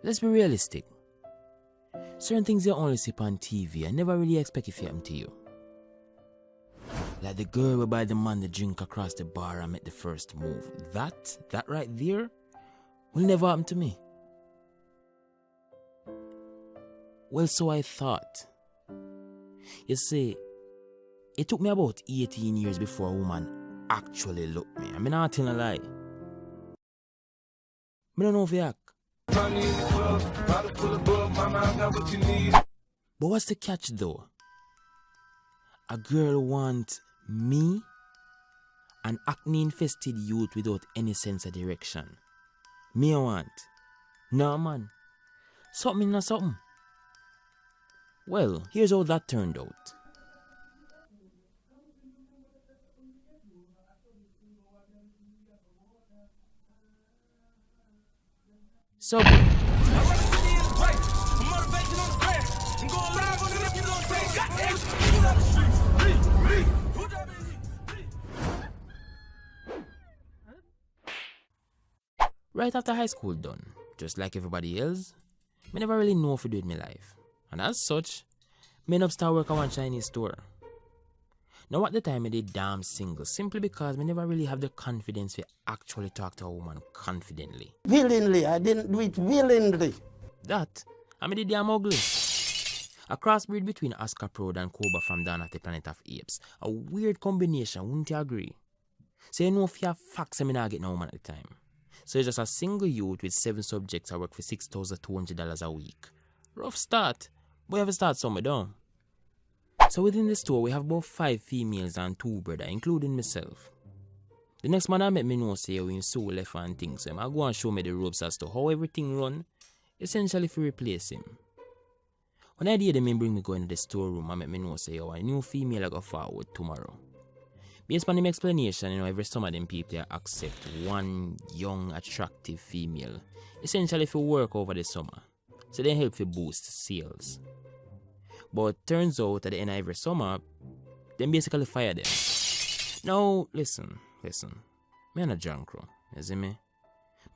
Let's be realistic. Certain things you only see on TV and never really expect it to happen to you. Like the girl who buy the man the drink across the bar and make the first move. That right there will never happen to me. Well, so I thought. You see, it took me about 18 years before a woman actually looked me. I mean, not telling a lie. I don't know if you act. But what's the catch though? A girl wants me, an acne-infested youth without any sense of direction. Me I want. No man. Something not something. Well, here's how that turned out. So right after high school done, just like everybody else, I never really know what to do with my life. And as such, I ended up start work at one Chinese store. Now at the time I did damn single, simply because I never really have the confidence to actually talk to a woman confidently. Willingly, I didn't do it willingly. That, I did damn ugly. A crossbreed between Oscar Proud and Cobra from Dawn of the Planet of Apes. A weird combination, wouldn't you agree? So you know if you have facts I not get no woman at the time. So it's just a single youth with 7 subjects I work for $6,200 a week. Rough start, but you have to start somewhere down. So within the store we have about 5 females and 2 brothers, including myself. The next man I met me know say we so left and things, so I go and show me the ropes as to how everything run, essentially to replace him. When I did them bring me go into the storeroom, I met me know say a new female I go forward tomorrow. Based on the explanation, every some of them people accept one young, attractive female, essentially for work over the summer. So they help to boost sales. But turns out at the end of every summer, they basically fire them. Now, listen. Me and a drunk crew, you see me?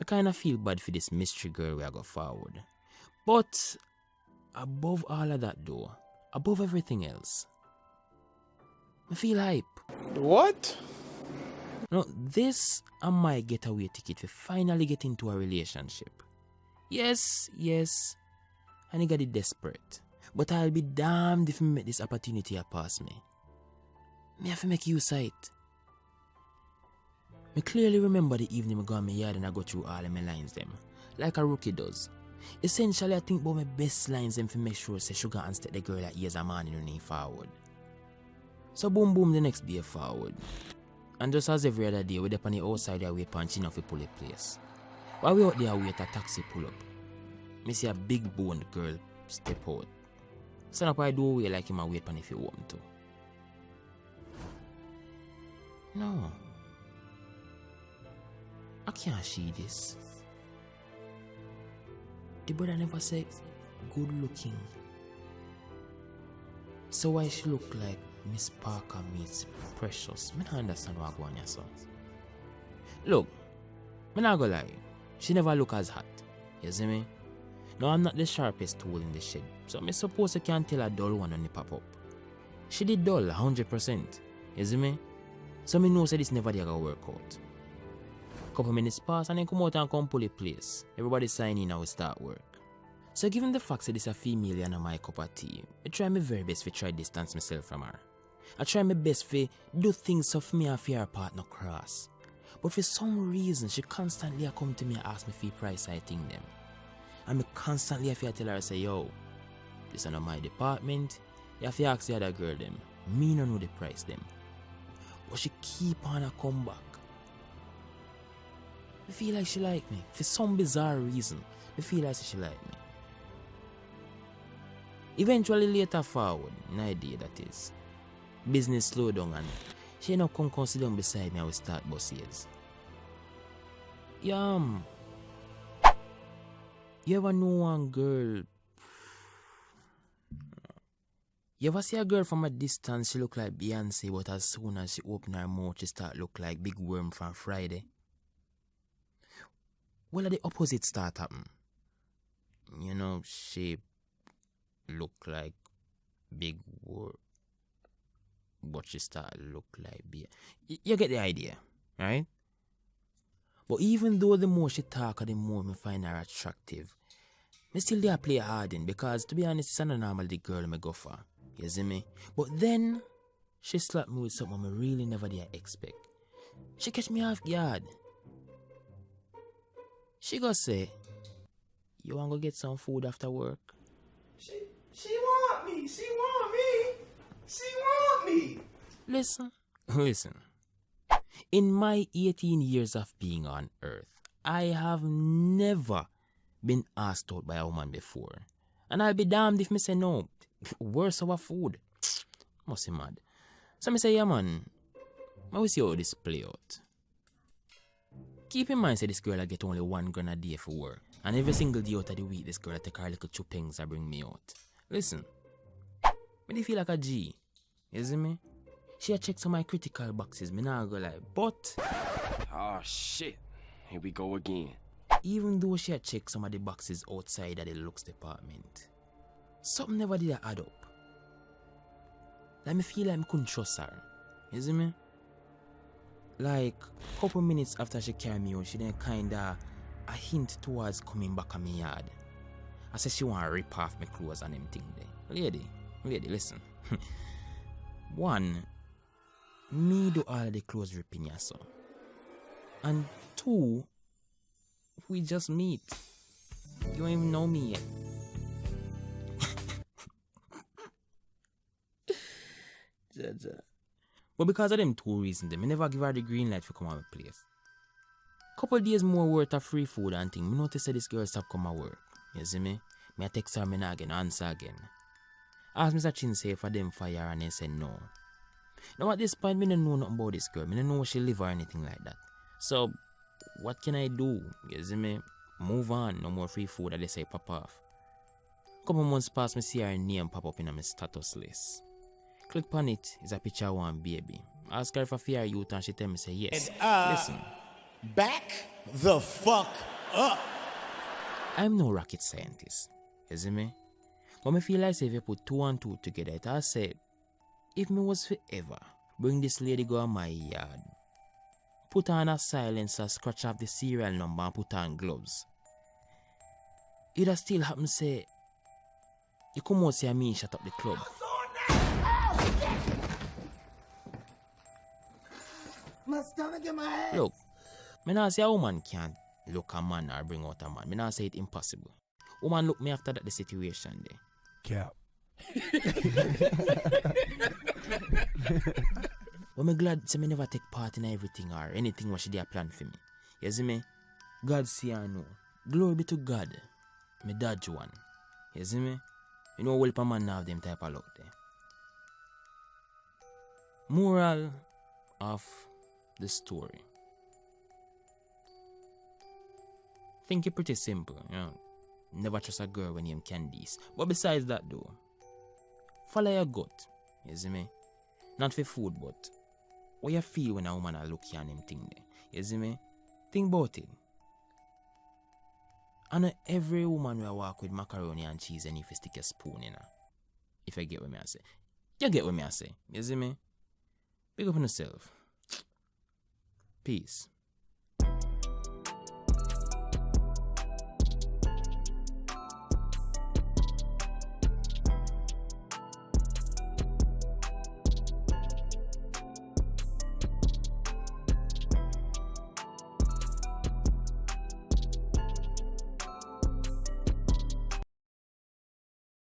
I kinda feel bad for this mystery girl where I go forward. But above all of that though, above everything else, I feel hype. What? Now, this is my getaway ticket to finally get into a relationship. Yes, and I got it desperate. But I'll be damned if I make this opportunity pass me. Me have to make use of it. I clearly remember the evening I go on my yard and I go through all of my lines them, like a rookie does. Essentially, I think about my best lines them to make sure say sugar and step the girl that years a man running forward. So boom the next day forward. And just as every other day, we up on the outside there wait punching off a pull a place. While we out there wait a taxi pull up, me see a big boned girl step out. Stand up I do away like him a wait pan if you want to. No. I can't see this. The brother never said good looking. So why she look like Miss Parker meets Precious? I don't understand what I want here, so. Look, I'm not gonna lie. She never look as hot. You see me? No, I'm not the sharpest tool in the shed, so I suppose I can't tell a dull one when it pop up. She did dull 100%. You see me? So me know say this never gonna work out. Couple minutes pass and then come out and come pull a place. Everybody sign in and we start work. So given the fact that this is a female and my cup of tea, I try my very best to try distance myself from her. I try my best to do things so for me and for her partner cross. But for some reason, she constantly come to me and ask me for price I think them. And I constantly have to tell her, say, yo, this is not my department. You have to ask the other girl them. Me no know the price them. But she keep on a come back. I feel like she like me. For some bizarre reason, I feel like she like me. Eventually later forward, in idea that is, business slow down and she now come sit down beside me and we start buses. You ever know one girl? You ever see a girl from a distance, she look like Beyonce, but as soon as she open her mouth, she start look like Big Worm from Friday? Well, the opposite start happen. you know, shape look like big word, but she start look like beer. You get the idea, right? But even though the more she talk, the more me find her attractive, me still there play hard in, because to be honest, it's not normal the girl me go for. You see me? But then she slapped me with something I really never did expect. She catch me off guard. She go say, "You want to go get some food after work?" She want me. She want me. She want me. Listen. In my 18 years of being on Earth, I have never been asked out by a woman before. And I'll be damned if me say no. Worse our food. Must be mad. So me say, yeah man, I will see how this play out. Keep in mind, say this girl I get only $1 a day for work. And every single day out of the week, this girl I take her little chupings and bring me out. Listen, me dey feel like a G. You see me? She a check some of my critical boxes, me nah go like, but Oh shit. Here we go again. even though she a check some of the boxes outside of the looks department, something never did add up. Like me feel like I couldn't trust her. You see me? Like, couple minutes after she carried me out, she then kinda a hint towards coming back on me yard. I said she want to rip off my clothes and them thing there. Lady, listen. One, me do all the clothes ripping ya so. And two, we just meet. You don't even know me yet. But because of them two reasons, me never give her the green light for come out of place. Couple days more worth of free food and thing, me notice that this girl stop come to work. You see me? Me a text her, me not again, answer again. Ask Mr. Chin say for them fire and they say no. Now at this point, me don't know nothing about this girl. Me don't know where she live or anything like that. So, what can I do? You see me? Move on, no more free food that they say pop off. Couple months pass, me see her name pop up in my status list. Click on it, is a picture of one baby. Ask her if I fear youth and she tell me say yes. Listen. Back the fuck up. I'm no rocket scientist. You see me? But me feel like say if you put 2 and 2 together, it I say, if me was forever, bring this lady go on my yard, put on a silencer, scratch off the serial number and put on gloves, it'd still happen say, you come out say me shut up the club. My stomach in my head. Look, me not say a woman can't look a man or bring out a man. Me not say it impossible. Woman look me after that the situation there. Cap. But me glad say me never take part in everything or anything what she did plan for me. You see me? God see I know. Glory be to God. Me dodge one. You see me? You know well man have them type of luck there. Moral of the story. Think it pretty simple, you know. Never trust a girl when you candies. But besides that though, follow your gut. You see me? Not for food, but what you feel when a woman a look you and him thing there. You see me? Think about it. And every woman will walk with macaroni and cheese and if you stick a spoon in her. If you get what me I say. You get what me I say. You see me? Big up on yourself. Peace.